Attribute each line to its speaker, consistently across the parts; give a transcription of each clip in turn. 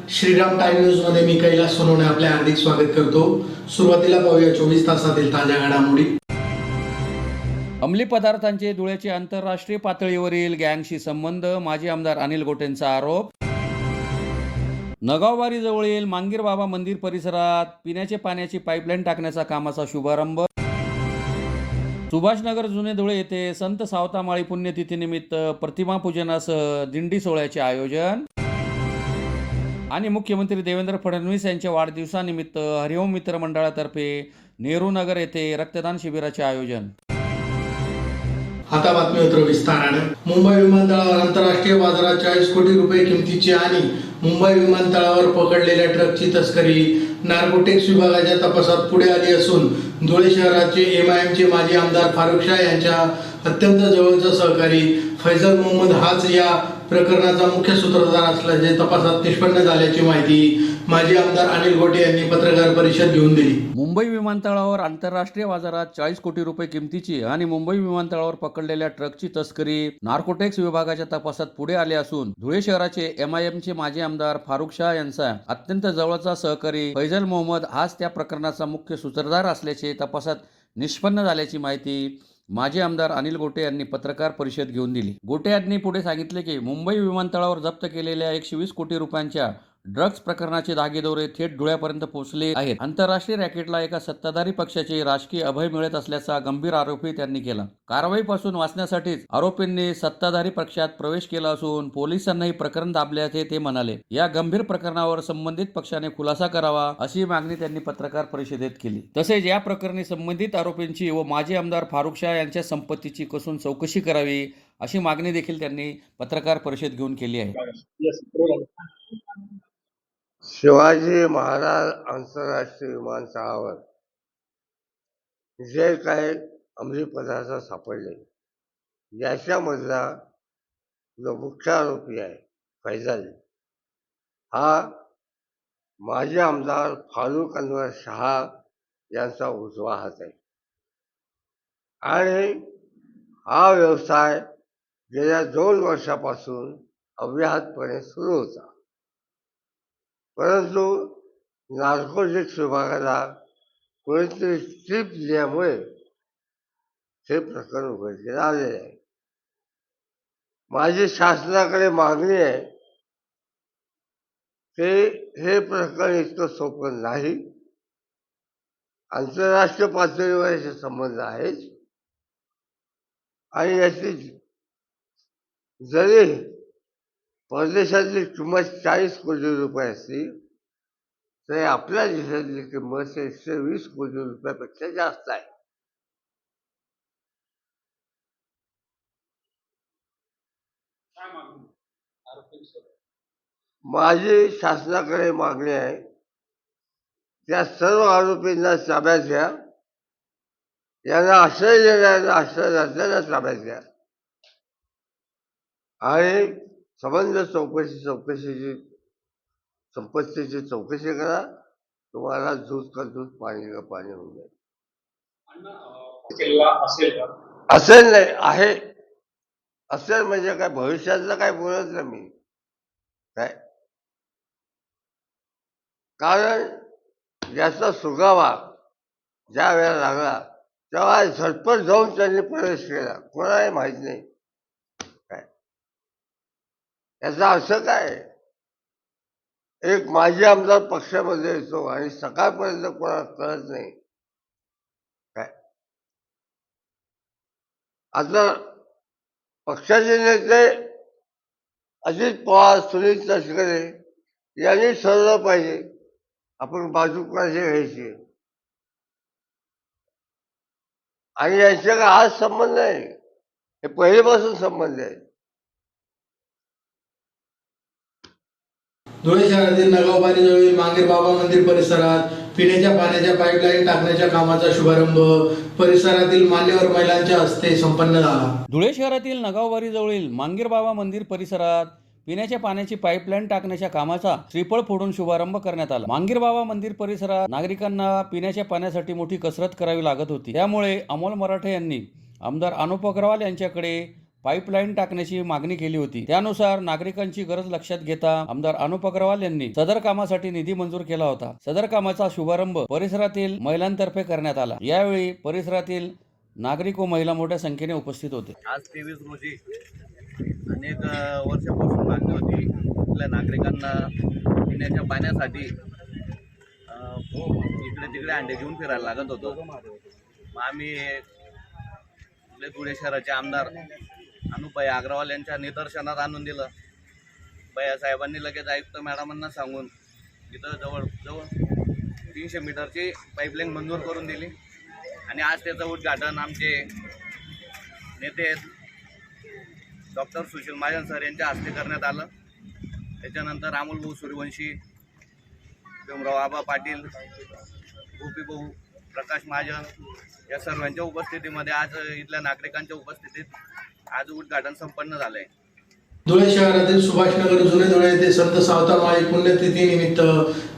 Speaker 1: Shriram time news मध्ये मी कैलास सोनवणे आपले हार्दिक स्वागत करतो। सुरुवातीला पाहूया 24 तासातील ताज्या घडामोडी।
Speaker 2: अंमली पदार्थांचे धुळ्याचे आंतरराष्ट्रीय पातळीवरील गँगशी संबंध, माजी आमदार अनिल गोटेंचा आरोप। नगाववारी जवळील मांगीर बाबा मंदिर परिसरात पिण्याच्या पाण्याची पाईपलाईन टाकण्याचा कामाचा शुभारंभ। सुभाषनगर जुने धुळे येथे संत सावतामाळी पुण्यतिथीनिमित्त प्रतिमा पूजनासह दिंडी सोहळ्याचे आयोजन। आणि मुख्यमंत्री देवेंद्र फडणवीस यांच्या वाढदिवसानिमित्त हरिओम मित्र मंडळातर्फे नेहरू नगर येथे रक्तदान शिबिराचे आयोजन।
Speaker 1: आता बातमीपत्र विस्ताराने। मुंबई विमानतळावर आंतरराष्ट्रीय बाजारात 40 कोटी रुपये किमतीची आणि मुंबई विमानतळावर पकडलेल्या ट्रकची तस्करी नार्कोटिक्स विभागाच्या तपासात पुढे आली असून धुळे शहराचे एमआयएमचे माजी आमदार फारुख शाह यांच्या अत्यंत जवळचा सहकारी फैजल मोहम्मद हाच या प्रकरणाचा मुख्य सूत्रधार असल्याचे तपासात निष्पन्न झाल्याची माहिती माजी आमदार अनिल गोटे यांनी पत्रकार परिषद घेऊन दिली।
Speaker 2: मुंबई विमानतळावर आंतरराष्ट्रीय बाजारात 40 कोटी रुपये किमतीची आणि मुंबई विमानतळावर पकडलेल्या ट्रकची तस्करी नार्कोटिक्स विभागाच्या तपासात पुढे आले असून धुळे शहराचे एमआयएमचे माजी आमदार फारुख शाह यांचा अत्यंत जवळचा सहकारी फैजल मोहम्मद हाच त्या प्रकरणाचा मुख्य सूत्रधार असल्याचे तपासात निष्पन्न झाल्याची माहिती माजी आमदार अनिल गोटे यांनी पत्रकार परिषद घेऊन दिली। गोटे यांनी पुढे सांगितले की मुंबई विमानतळावर जप्त केलेल्या 120 कोटी रुपयांच्या ड्रग्ज प्रकरणाचे धागेदोरे थेट धुळ्यापर्यंत पोहोचले आहेत। आंतरराष्ट्रीय रॅकेटला एका सत्ताधारी पक्षाचे राजकीय अभय मिळत असल्याचा गंभीर आरोपही त्यांनी केला। कारवाईपासून वाचण्यासाठीच आरोपींनी सत्ताधारी पक्षात प्रवेश केला असून पोलिसांनाही प्रकरण दाबल्याचे ते म्हणाले। या गंभीर प्रकरणावर संबंधित पक्षाने खुलासा करावा अशी मागणी त्यांनी पत्रकार परिषदेत केली। तसेच या प्रकरणी संबंधित आरोपींची व माजी आमदार फारुख शाह यांच्या संपत्तीची कसून चौकशी करावी अशी मागणी देखील त्यांनी पत्रकार परिषद घेऊन केली आहे।
Speaker 3: शिवाजी महाराज आंतरराष्ट्रीय विमानतळावर जे काही अंमली पदार्थ सापडले याच्यामधला जो मुख्य आरोपी आहे फैजल हा माजी आमदार फारुख अनवर शाह यांचा उजवा हात आहे आणि हा व्यवसाय गेल्या 2 वर्षापासून अव्याहतपणे सुरू होता। परंतु नार्कोटिक्स विभागाला कोणीतरी टीप दिल्यामुळे हे प्रकरण उघडकीला आलेले आहे। माझी शासनाकडे मागणी आहे की हे प्रकरण इतकं सोपं नाही। आंतरराष्ट्रीय पातळीवर याचे संबंध आहेत आणि याची जरी परदेशातली किंमत 40 कोटी रुपये असली तरी आपल्या देशातली किंमत 120 कोटी रुपयापेक्षा जास्त आहे। माझी शासनाकडे मागणी आहे त्या सर्व आरोपींना ताब्यात घ्या, यांना आश्रय देणाऱ्यांना आश्रय दात्यांना ताब्यात घ्या आणि संबंध चौकशीची संपत्तीची चौकशी करा। तुम्हाला दूध का दूध पाणी का पाणी होऊन जाईल। असेल नाही आहे, असेल म्हणजे काय भविष्यातलं काय बोलत नाही मी काय, कारण याचा सुगावा ज्या वेळेला लागला तेव्हा झटपट जाऊन त्यांनी प्रवेश केला, कोणालाही माहीत नाही काय। याचा अर्थ काय, एक माजी आमदार पक्षामध्ये येतो आणि सकाळपर्यंत कोणाला कळत नाही काय। आता पक्षाचे नेते अजित पवार, सुनील तटकरे यांनी ठरवलं पाहिजे आपण बाजू कोणाची घ्यायची आणि यांच्या काय आज संबंध आहे, हे पहिलेपासून संबंध आहे।
Speaker 1: धुळे शहरातील नगाववारी जवळील मांगीर बाबा मंदिर परिसरात पिण्याच्या पाण्याच्या पाईपलाईन टाकण्याच्या कामाचा शुभारंभ परिसरातील मान्यवर महिलांच्या हस्ते संपन्न झाला।
Speaker 2: धुळे शहरातील नगाववारी जवळील मांगीर बाबा मंदिर परिसरात पिण्याच्या पाण्याची पाईपलाईन टाकण्याच्या कामाचा श्रीफळ फोडून शुभारंभ करण्यात आला। मांगीर बाबा मंदिर परिसरात नागरिकांना पिण्याच्या पाण्यासाठी मोठी कसरत करावी लागत होती। त्यामुळे अमोल मराठे यांनी आमदार अनुप अग्रवाल यांच्याकडे पाईपलाईन टाकण्याची मागणी केली होती. त्यानुसार नागरिकांची गरज लक्षात घेता आमदार अनुप अग्रवाल यांनी सदर कामासाठी निधी मंजूर केला होता. सदर कामाचा शुभारंभ परिसरातील महिलांतर्फे करण्यात आला. यावेळी परिसरातील नागरिक व महिला मोठ्या संख्येने उपस्थित होते.
Speaker 4: आज 23 रोजी अनेक वर्षापासून मागणी होती इथल्या नागरिकांना पिण्याच्या पाण्यासाठी इकडे तिकडे अंडे घेऊन फिरायला लागत होतो. मग आम्ही धुळे शहराचे आमदार अनुपभाई अग्रवाल यांच्या निदर्शनात आणून दिलं. भैया साहेबांनी लगेच आयुक्त मॅडमांना सांगून इथं जवळ 300 मीटरची पाईपलाईन मंजूर करून दिली आणि आज त्याचं उद्घाटन आमचे नेते डॉक्टर सुशील महाजन सर यांच्या हस्ते करण्यात आलं. त्याच्यानंतर अमोल भाऊ सूर्यवंशी, भीमराव आबा पाटील, गोपी भाऊ, प्रकाश महाजन या सर्वांच्या उपस्थितीमध्ये आज इथल्या नागरिकांच्या उपस्थितीत आज उद्घाटन संपन्न झालंय.
Speaker 1: धुळे शहरातील सुभाषनगर जुने धुळे येथे संत सावतामाळी पुण्यतिथी निमित्त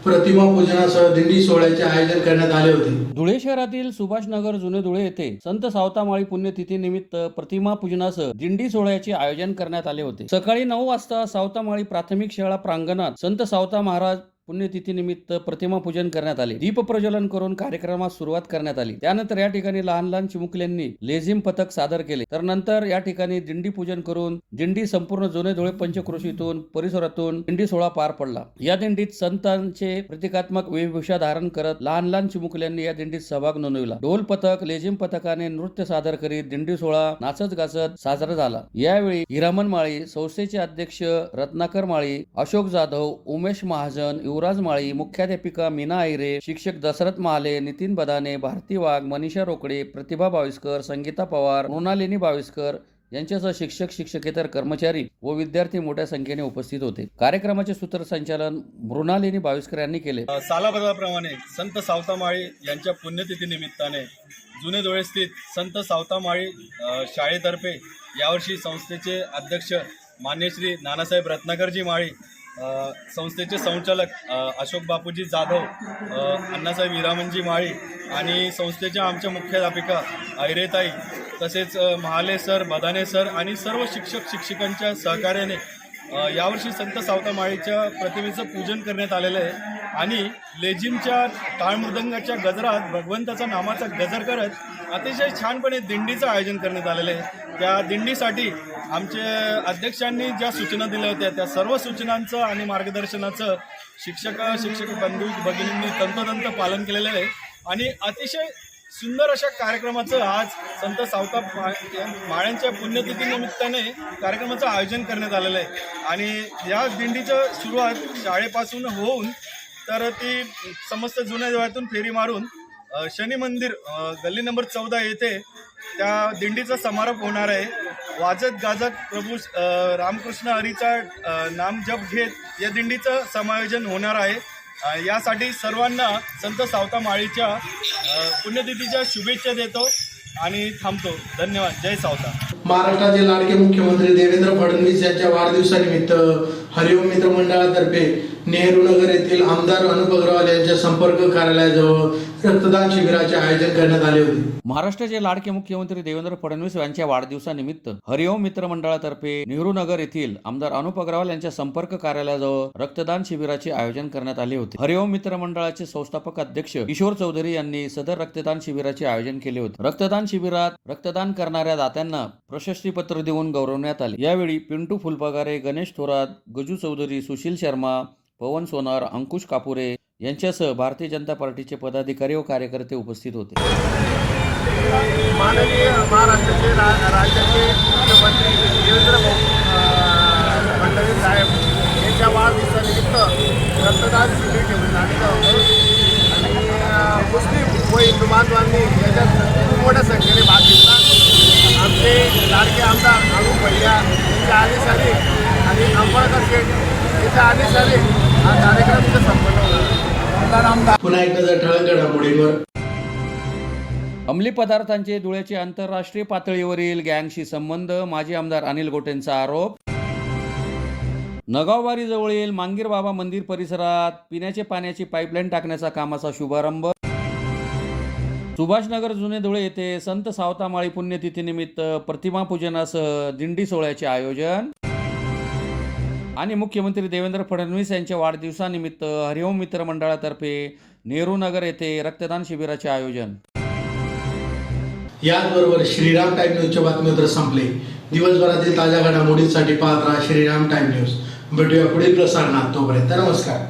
Speaker 1: प्रतिमा पूजनासह दिंडी सोहळ्याचे आयोजन करण्यात आले होते.
Speaker 2: धुळे शहरातील सुभाषनगर जुने धुळे येथे संत सावतामाळी पुण्यतिथी निमित्त प्रतिमा पूजनासह दिंडी सोहळ्याचे आयोजन करण्यात आले होते. सकाळी 9 वाजता सावतामाळी प्राथमिक शाळा प्रांगणात संत सावता महाराज पुण्यतिथी निमित्त प्रतिमा पूजन करण्यात आले. दीप प्रज्वलन करून कार्यक्रमास सुरुवात करण्यात आली. त्यानंतर या ठिकाणी लहान लहान चिमुकल्यांनी लेझिम पथक सादर केले. तर नंतर या ठिकाणी दिंडी पूजन करून दिंडी संपूर्ण जुने धुळे पंचक्रोशीतून परिसरातून दिंडी सोहळा पार पडला. या दिंडीत संतांचे प्रतिकात्मक वेशभूषा धारण करत लहान लहान चिमुकल्यांनी या दिंडीत सहभाग नोंदविला. ढोल पथक लेझिम पथकाने नृत्य सादर करीत दिंडी सोहळा नाचत गाचत साजरा झाला. यावेळी हिरामन माळी, संस्थेचे अध्यक्ष रत्नाकर माळी, अशोक जाधव, उमेश महाजन, युवराज माळी, मुख्याध्यापिका मीना आयरे, शिक्षक दशरथ महाले, नितीन बदाने, भारती वाघ, मनीषा रोकडे, प्रतिभा बाविस्कर, संगीता पवार, मृणालिनी बाविस्कर यांच्यासह शिक्षक, शिक्षकेतर कर्मचारी व विद्यार्थी मोठ्या संख्येने उपस्थित होते. कार्यक्रमाचे सूत्रसंचालन मृणालिनी बाविस्कर यांनी केले.
Speaker 5: सालाबद्धाप्रमाणे संत सावतामाळी यांच्या पुण्यतिथी निमित्ताने जुने धुळे स्थित संत सावतामाळी शाळेतर्फे यावर्षी संस्थेचे अध्यक्ष मान्य श्री नानासाहेब रत्नाकरजी माळी, संस्थेचे संचालक अशोक बापूजी जाधव, अण्णासाहेब हिरामनजी माळी आणि संस्थेच्या आमच्या मुख्याध्यापिका ऐरेताई, तसेच महाले सर, बदाने सर आणि सर्व शिक्षक शिक्षिकांच्या सहकार्याने यावर्षी संत सावतामाळीच्या प्रतिमेचं पूजन करण्यात आलेलं आहे आणि लेझिमच्या टाळमृदंगाच्या गजरात भगवंताचा नामाचा गजर करत अतिशय छानपणे दिंडीचं आयोजन करण्यात आलेलं आहे. त्या दिंडीसाठी आमचे अध्यक्षांनी ज्या सूचना दिल्या होत्या त्या सर्व सूचनांचं आणि मार्गदर्शनाचं शिक्षक बंधू भगिनींनी तंतोतंत पालन केलेलं आहे आणि अतिशय सुंदर अशा कार्यक्रमाचं आज संत सावता माळ्यांच्या पुण्यतिथी निमित्ताने कार्यक्रमाचं आयोजन करण्यात आलेलं आहे आणि या दिंडीचं सुरुवात शाळेपासून होऊन तर ती समस्त जुन्या देवळातून फेरी मारून शनी मंदिर गल्ली नंबर 14 येथे त्या दिंडीचा समारोप होणार आहे. वाजत गाजत प्रभू रामकृष्ण हरीचा नाम जप घेत या दिंडीचं समायोजन होणार आहे. यासाठी सर्वांना संत सावता माळीच्या पुण्यतिथीच्या शुभेच्छा देतो आणि थांबतो. धन्यवाद. जय सावता.
Speaker 1: महाराष्ट्राचे लाडके मुख्यमंत्री देवेंद्र फडणवीस यांच्या वाढदिवसानिमित्त हरिओम मित्र मंडळातर्फे नेहरू नगर येथील आमदार अनुप अग्रवाल यांच्या संपर्क कार्यालयाजवळ रक्तदान शिबिराचे आयोजन करण्यात आले होते.
Speaker 2: महाराष्ट्राचे लाडके मुख्यमंत्री देवेंद्र फडणवीस यांच्या वाढदिवसानिमित्त हरिओम मित्र मंडळातर्फे नेहरू नगर येथील आमदार अनुप अग्रवाल यांच्या संपर्क कार्यालयाजवळ रक्तदान शिबिराचे आयोजन करण्यात आले होते. हरिओम मित्र मंडळाचे संस्थापक अध्यक्ष किशोर चौधरी यांनी सदर रक्तदान शिबिराचे आयोजन केले होते. रक्तदान शिबिरात रक्तदान करणाऱ्या दात्यांना प्रशस्ती पत्र देऊन गौरवण्यात आले. यावेळी पिंटू फुलपगारे, गणेश थोरात, गजू चौधरी, सुशील शर्मा, पवन सोनार, अंकुश कापुरे यांच्यासह भारतीय जनता पार्टीचे पदाधिकारी व कार्यकर्ते उपस्थित होते.
Speaker 6: माननीय महाराष्ट्राचे राज्याचे मुख्यमंत्री देवेंद्र फडणवीस साहेब यांच्या वाढदिवसानिमित्त रक्तदान शिबिर ठेवून आलेलं होतं आणि मुस्लिम व हिंदू बांधवांनी याच्यात मोठ्या संख्येने भाग घेतला. आमचे लाडके आमदार अनुप भैया यांच्या आदेशाने आणि अंबळकर शेठ यांच्या आदेशाने हा कार्यक्रम इथं संपन्न होणार.
Speaker 1: पुन्हा एक नजर ठळक घडामोडींवर.
Speaker 2: अंमली पदार्थांचे धुळ्याचे आंतरराष्ट्रीय पातळीवरील गँगशी संबंध, माजी आमदार अनिल गोटेंचा आरोप. नगाववारी जवळील मांगीर बाबा मंदिर परिसरात पिण्याचे पाण्याची पाईपलाईन टाकण्याचा कामाचा शुभारंभ. सुभाषनगर जुने धुळे येथे संत सावतामाळी पुण्यतिथीनिमित्त प्रतिमा पूजनासह दिंडी सोहळ्याचे आयोजन आणि मुख्यमंत्री देवेंद्र फडणवीस यांच्या वाढदिवसानिमित्त हरिओम मित्र मंडळातर्फे नेहरू नगर येथे रक्तदान शिबिराचे आयोजन.
Speaker 1: याचबरोबर श्रीराम टाइम न्यूजच्या बातमीपत्र संपले. दिवसभरातील ताज्या घडामोडींसाठी पाहत राहा श्रीराम टाइम न्यूज. भेटूया पुढील प्रसारणात. तोपर्यंत नमस्कार.